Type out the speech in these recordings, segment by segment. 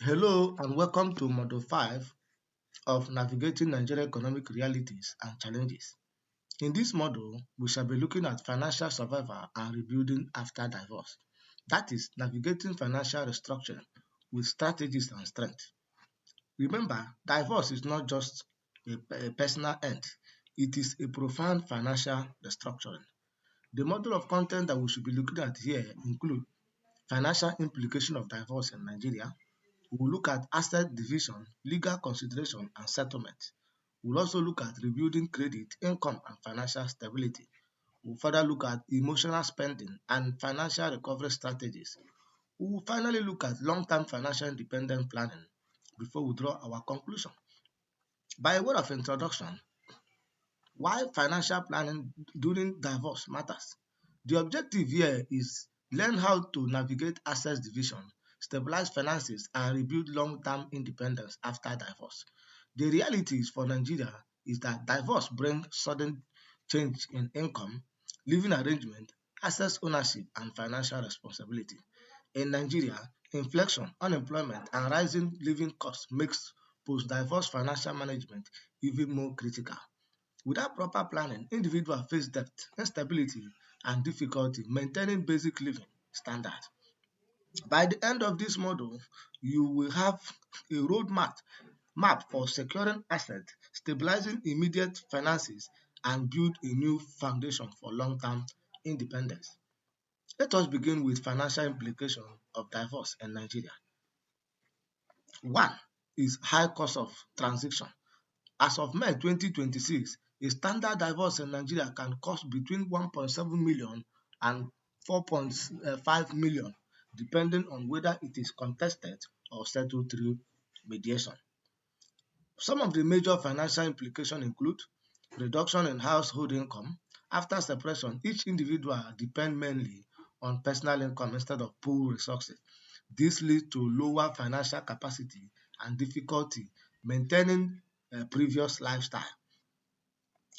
Hello and welcome to Module 5 of Navigating Nigerian Economic Realities and Challenges. In this module, we shall be looking at financial survival and rebuilding after divorce. That is, navigating financial restructuring with strategies and strength. Remember, divorce is not just a personal end, it is a profound financial restructuring. The module of content that we should be looking at here include financial implication of divorce in Nigeria. We will look at asset division, legal consideration, and settlement. We will also look at rebuilding credit, income, and financial stability. We will further look at emotional spending and financial recovery strategies. We will finally look at long-term financial independence planning before we draw our conclusion. By way of introduction, why financial planning during divorce matters. The objective here is learn how to navigate asset division, stabilize finances, and rebuild long-term independence after divorce. The reality is for Nigeria is that divorce brings sudden change in income, living arrangement, assets ownership, and financial responsibility. In Nigeria, inflation, unemployment, and rising living costs makes post-divorce financial management even more critical. Without proper planning, individuals face debt, instability, and difficulty maintaining basic living standards. By the end of this model, you will have a roadmap for securing assets, stabilizing immediate finances, and build a new foundation for long-term independence. Let us begin with financial implications of divorce in Nigeria. One is high cost of transaction. As of May 2026, a standard divorce in Nigeria can cost between 1.7 million and 4.5 million, depending on whether it is contested or settled through mediation. Some of the major financial implications include reduction in household income. After separation, each individual depends mainly on personal income instead of pool resources. This leads to lower financial capacity and difficulty maintaining a previous lifestyle.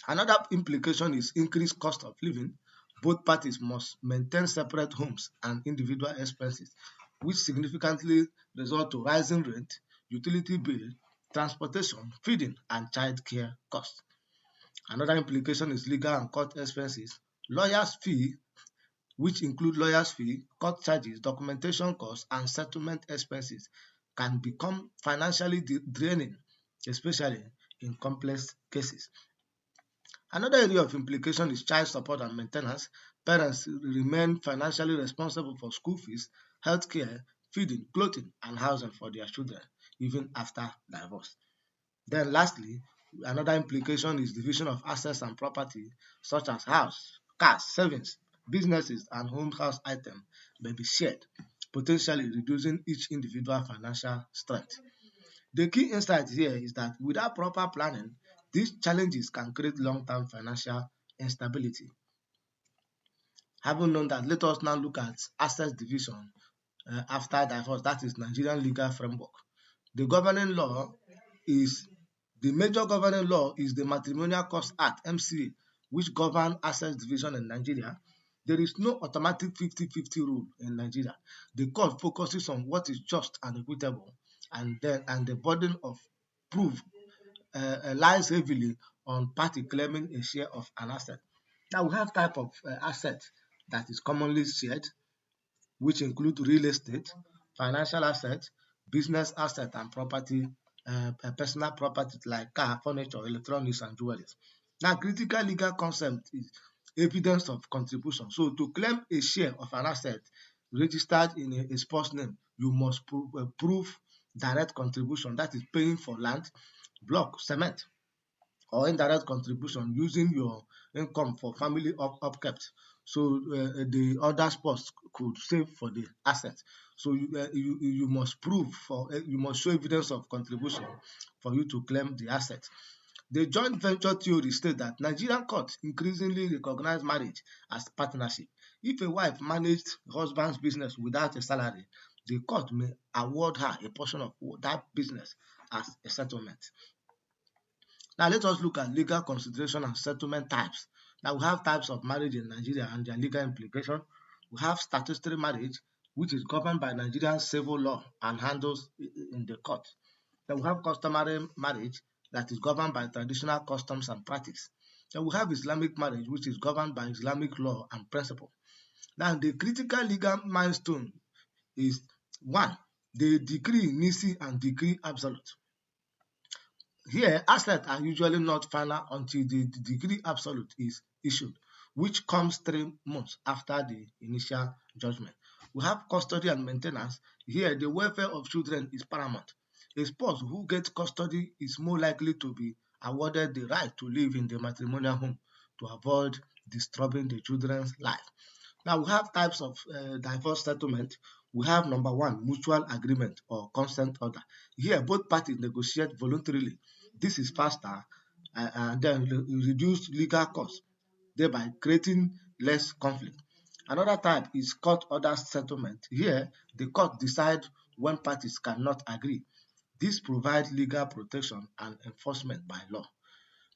Another implication is increased cost of living. Both parties must maintain separate homes and individual expenses, which significantly result to rising rent, utility bill, transportation, feeding, and childcare costs. Another implication is legal and court expenses. Lawyers' fee, which include lawyers' fee, court charges, documentation costs, and settlement expenses, can become financially draining, especially in complex cases. Another area of implication is child support and maintenance. Parents remain financially responsible for school fees, healthcare, feeding, clothing, and housing for their children, even after divorce. Then lastly, another implication is division of assets and property, such as house, cars, savings, businesses, and home house items may be shared, potentially reducing each individual financial strength. The key insight here is that without proper planning, these challenges can create long-term financial instability. Having known that, let us now look at asset division after divorce, that is Nigerian legal framework. The governing law is the major governing law is the Matrimonial Cost Act (MCA), which governs asset division in Nigeria. There is no automatic 50-50 rule in Nigeria. The court focuses on what is just and equitable, and the burden of proof lies heavily on party claiming a share of an asset. Now we have type of asset that is commonly shared, which include real estate, financial assets, business asset, and property, personal property like car, furniture, electronics, and jewelry. Now, critical legal concept is evidence of contribution. So, to claim a share of an asset registered in a spouse name, you must prove direct contribution, that is paying for land, block, cement, or indirect contribution using your income for family upkeep. So the other spouse could save for the asset. So you must prove you must show evidence of contribution for you to claim the asset. The joint venture theory states that Nigerian courts increasingly recognize marriage as partnership. If a wife managed husband's business without a salary, the court may award her a portion of that business as a settlement. Now let us look at legal consideration and settlement types. Now we have types of marriage in Nigeria and their legal implication. We have statutory marriage, which is governed by Nigerian civil law and handles in the court. Then we have customary marriage that is governed by traditional customs and practice. Then we have Islamic marriage, which is governed by Islamic law and principle. Now, the critical legal milestone is one, the decree nisi and decree absolute. Here, assets are usually not final until the decree absolute is issued, which comes 3 months after the initial judgment. We have custody and maintenance. Here, the welfare of children is paramount. A spouse who gets custody is more likely to be awarded the right to live in the matrimonial home to avoid disturbing the children's life. Now, we have types of divorce settlement. We have number one, mutual agreement or consent order. Here, both parties negotiate voluntarily. This is faster and then reduce legal costs, thereby creating less conflict. Another type is court order settlement. Here, the court decides when parties cannot agree. This provides legal protection and enforcement by law.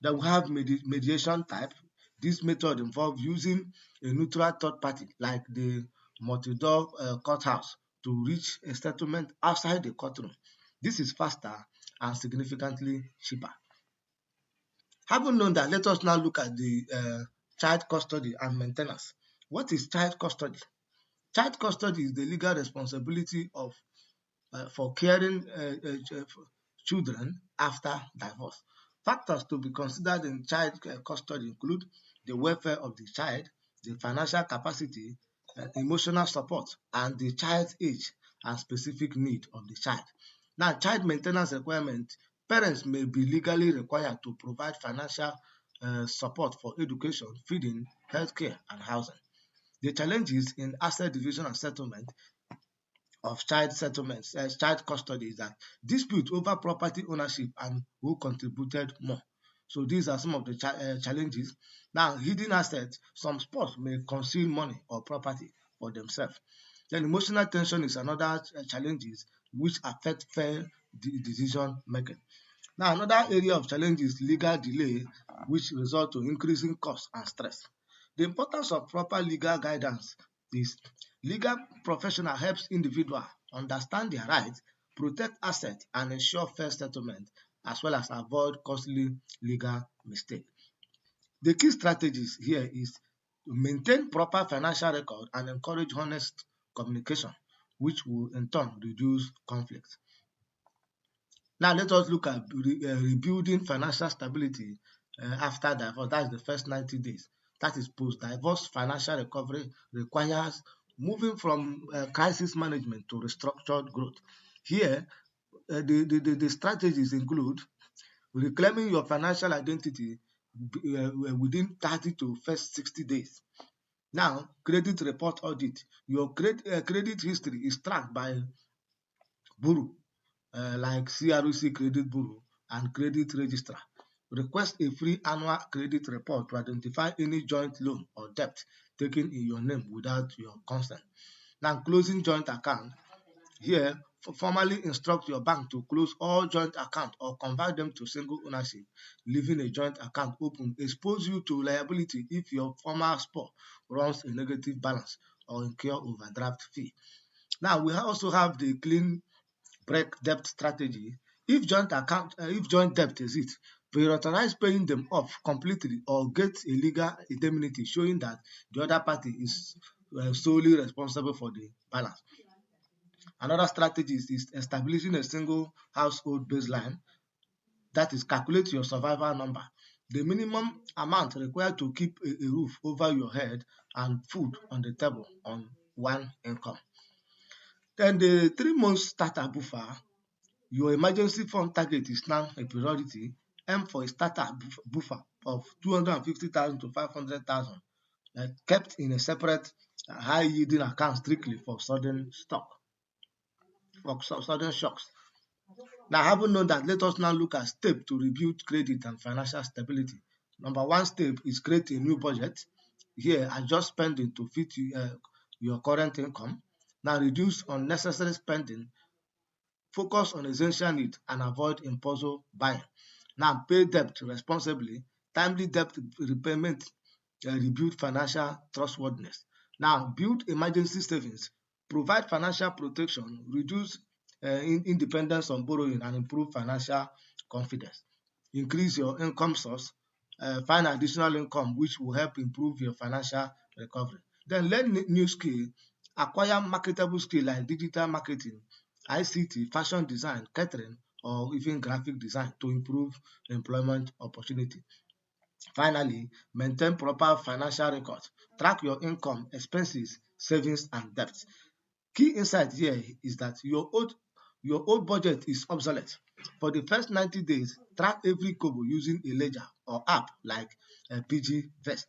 Then we have mediation type. This method involves using a neutral third party like the multi-door courthouse to reach a settlement outside the courtroom. This is faster and significantly cheaper. Having known that, let us now look at the child custody and maintenance. What is child custody? Child custody is the legal responsibility of for caring children after divorce. Factors to be considered in child custody include the welfare of the child, the financial capacity, emotional support, and the child's age and specific need of the child. Now, child maintenance requirement, parents may be legally required to provide financial support for education, feeding, healthcare, and housing. The challenges in asset division and settlement of child settlements, child custody is that dispute over property ownership and who contributed more. So these are some of the challenges. Now, hidden assets, some spouse may conceal money or property for themselves. Then emotional tension is another challenges which affect fair decision making. Now, another area of challenge is legal delay, which result to increasing cost and stress. The importance of proper legal guidance is legal professional helps individuals understand their rights, protect assets, and ensure fair settlement, as well as avoid costly legal mistakes. The key strategies here is to maintain proper financial record and encourage honest communication, which will in turn reduce conflict. Now let us look at rebuilding financial stability after divorce. That's the first 90 days. That is post-divorce financial recovery requires moving from crisis management to restructured growth. Here, the strategies include reclaiming your financial identity within 30 to first 60 days. Now, credit report audit. Your credit history is tracked by bureau like CRC Credit Bureau and Credit Registrar. Request a free annual credit report to identify any joint loan or debt taken in your name without your consent. Now, closing joint account. Here, formally instruct your bank to close all joint accounts or convert them to single ownership. Leaving a joint account open expose you to liability if your former spouse runs a negative balance or incur overdraft fee. Now, we also have the clean break debt strategy. If joint debt exists, prioritize paying them off completely or get a legal indemnity showing that the other party is solely responsible for the balance. Another strategy is establishing a single household baseline, that is calculate your survival number, the minimum amount required to keep a roof over your head and food on the table on one income. Then the 3 months starter buffer. Your emergency fund target is now a priority. Aim for a starter buffer of 250,000 to 500,000, kept in a separate high-yielding account strictly for sudden shocks. Now, having known that, let us now look at steps to rebuild credit and financial stability. Number one step is create a new budget. Here, adjust spending to fit your current income. Now, reduce unnecessary spending. Focus on essential needs and avoid impulsive buying. Now, pay debt responsibly. Timely debt repayment rebuild financial trustworthiness. Now, build emergency savings. provide financial protection, reduce independence on borrowing, and improve financial confidence. Increase your income source, find additional income which will help improve your financial recovery. Then learn new skill, acquire marketable skill like digital marketing, ICT, fashion design, catering, or even graphic design to improve employment opportunity. Finally, maintain proper financial records. Track your income, expenses, savings, and debts. Key insight here is that your old budget is obsolete. For the first 90 days, track every kobo using a ledger or app like PG Vest.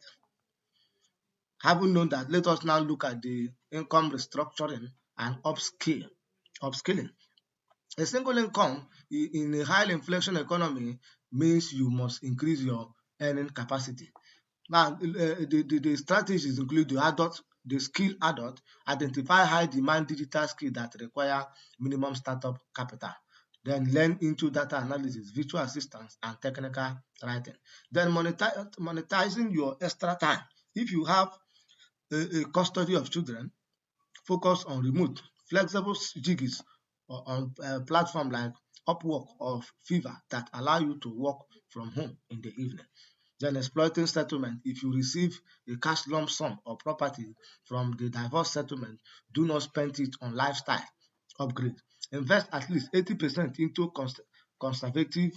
Having known that, let us now look at the income restructuring and upskilling. A single income in a high inflation economy means you must increase your earning capacity. Now, the strategies include the skill adult, identify high demand digital skills that require minimum startup capital. Then learn into data analysis, virtual assistance, and technical writing. Then monetizing your extra time. If you have a custody of children, focus on remote, flexible gigs or on a platform like Upwork or Fiverr that allow you to work from home in the evening. Then exploiting settlement. If you receive a cash lump sum or property from the divorce settlement, do not spend it on lifestyle upgrade. Invest at least 80% into conservative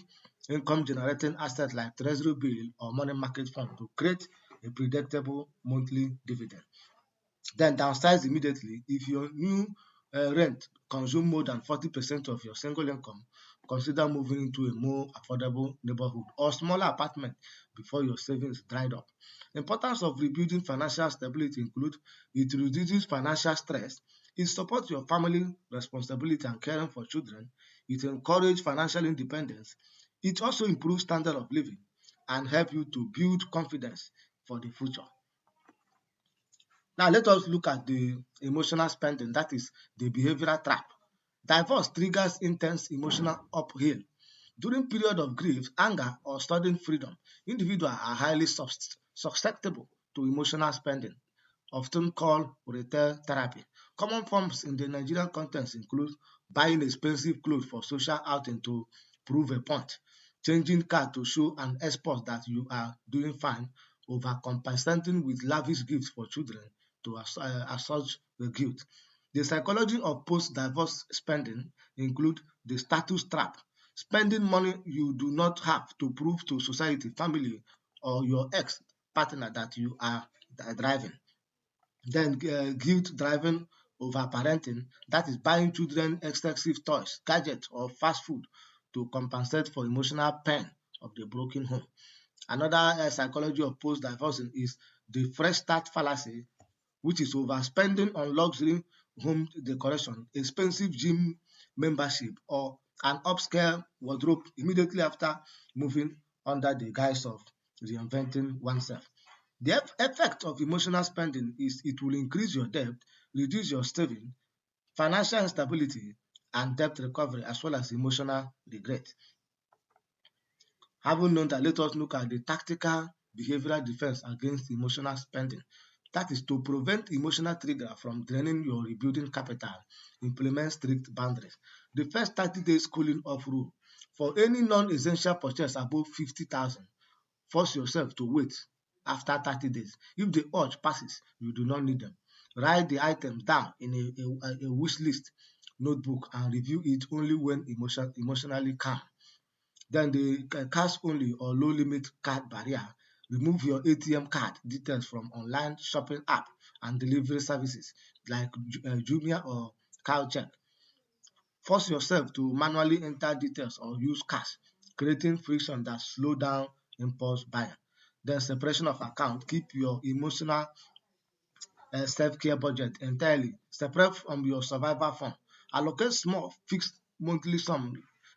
income generating assets like treasury bill or money market fund to create a predictable monthly dividend. Then downsize immediately. If your new rent consume more than 40% of your single income, consider moving into a more affordable neighborhood or smaller apartment before your savings dried up. Importance of rebuilding financial stability include it reduces financial stress, it supports your family responsibility and caring for children, it encourages financial independence, it also improves standard of living and help you to build confidence for the future. Now let us look at the emotional spending, that is the behavioral trap. Divorce triggers intense emotional upheaval. During period of grief, anger, or sudden freedom, individuals are highly susceptible to emotional spending, often called retail therapy. Common forms in the Nigerian context include buying expensive clothes for social outing to prove a point, changing car to show an expert that you are doing fine, overcompensating with lavish gifts for children to assuage the guilt. The psychology of post-divorce spending include the status trap, spending money you do not have to prove to society, family, or your ex-partner that you are driving. Then guilt-driven over-parenting, that is buying children excessive toys, gadgets, or fast food to compensate for emotional pain of the broken home. Another psychology of post-divorcing is the fresh start fallacy, which is overspending on luxury home decoration, expensive gym membership, or an upscale wardrobe immediately after moving under the guise of reinventing oneself. The effect of emotional spending is it will increase your debt, reduce your saving, financial instability, and debt recovery, as well as emotional regret. Having known that, let us look at the tactical behavioral defense against emotional spending. That is to prevent emotional trigger from draining your rebuilding capital, implement strict boundaries. The first 30 days cooling off rule. For any non-essential purchase above 50,000, force yourself to wait after 30 days. If the urge passes, you do not need them. Write the items down in a wish list notebook and review it only when emotionally calm. Then the cash only or low limit card barrier. Remove your ATM card details from online shopping app and delivery services like Jumia or Cowcheck. Force yourself to manually enter details or use cash, creating friction that slow down impulse buying. Then separation of account. Keep your emotional self-care budget entirely separate from your survival fund. Allocate small fixed monthly sum,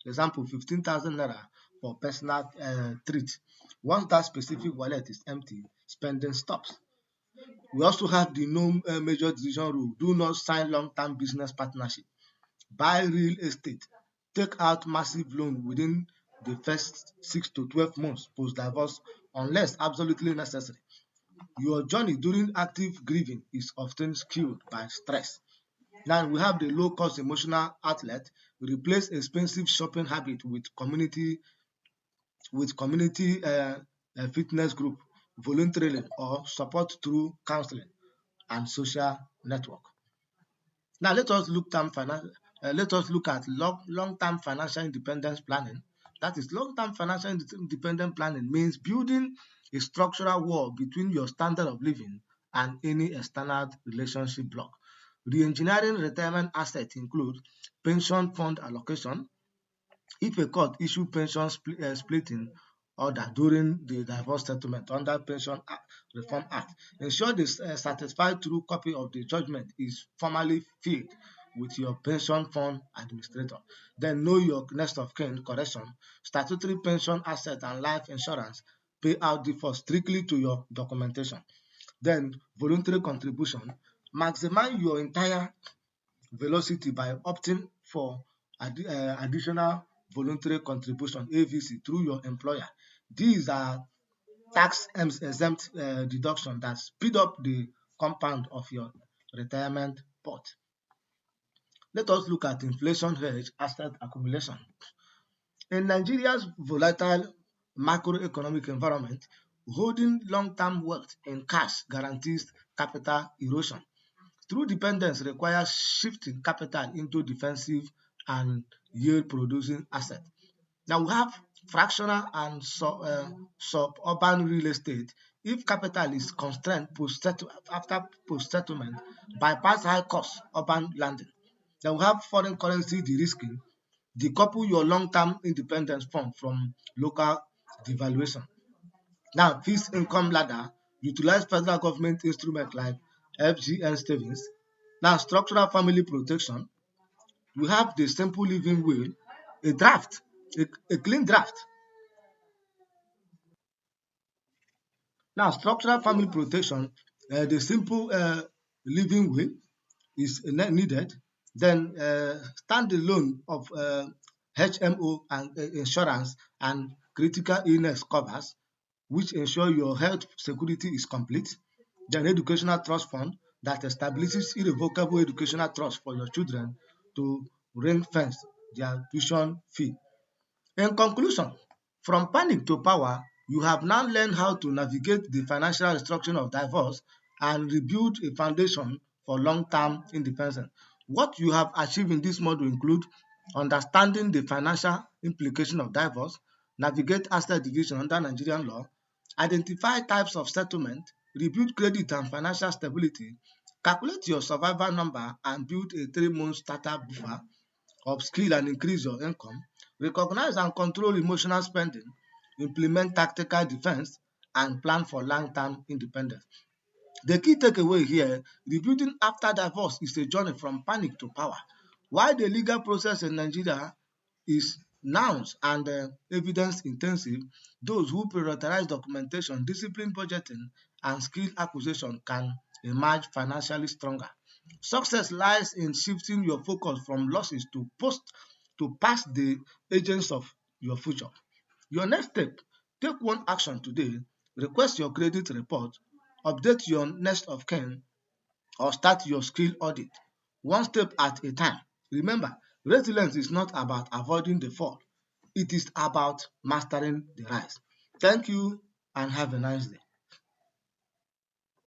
example 15,000 naira for personal treat. Once that specific wallet is empty, spending stops. We also have the no major decision rule. Do not sign long-term business partnership. Buy real estate. Take out massive loan within the first 6 to 12 months post-divorce unless absolutely necessary. Your journey during active grieving is often skewed by stress. Now we have the low-cost emotional outlet. Replace expensive shopping habit with community fitness group, volunteering, or support through counseling and social network. Now let us look at long-term financial independence planning. That is, long-term financial independent planning means building a structural wall between your standard of living and any external relationship block. Re-engineering retirement assets include pension fund allocation. If a court issue pension splitting order during the divorce settlement under Pension Reform Act, ensure the certified true copy of the judgment is formally filed with your pension fund administrator. Then know your next of kin correction. Statutory pension asset and life insurance payout differ strictly to your documentation. Then voluntary contribution. Maximize your entire velocity by opting for additional voluntary contribution (AVC) through your employer. These are tax exempt deduction that speed up the compound of your retirement pot. Let us look at inflation hedge asset accumulation. In Nigeria's volatile macroeconomic environment, holding long-term wealth in cash guarantees capital erosion. True dependence requires shifting capital into defensive and yield-producing assets. Now we have fractional and suburban real estate. If capital is constrained after post-settlement, bypass high-cost urban landing. Then we have foreign currency de-risking. Decouple your long-term independence fund from local devaluation. Now, fixed income ladder, utilize federal government instruments like FGN savings. Now, structural family protection, we have the simple living will, a draft, a clean draft. Now, structural family protection, the simple living will is needed. Then standalone of HMO and insurance and critical illness covers, which ensure your health security is complete. Then educational trust fund that establishes irrevocable educational trust for your children to ring fence their tuition fee. In conclusion, from panic to power, you have now learned how to navigate the financial restructuring of divorce and rebuild a foundation for long-term independence. What you have achieved in this module include understanding the financial implication of divorce, navigate asset division under Nigerian law, identify types of settlement, rebuild credit and financial stability, calculate your survival number and build a 3-month startup buffer, upskill and increase your income, recognize and control emotional spending, implement tactical defense, and plan for long-term independence. The key takeaway here, rebuilding after divorce is a journey from panic to power. While the legal process in Nigeria is nouns and evidence intensive, those who prioritize documentation, discipline budgeting, and skill acquisition can emerge financially stronger. Success lies in shifting your focus from losses to past the agents of your future. Your next step, take one action today, request your credit report, update your next of kin, or start your skill audit, one step at a time. Remember, resilience is not about avoiding the fall, it is about mastering the rise. Thank you and have a nice day.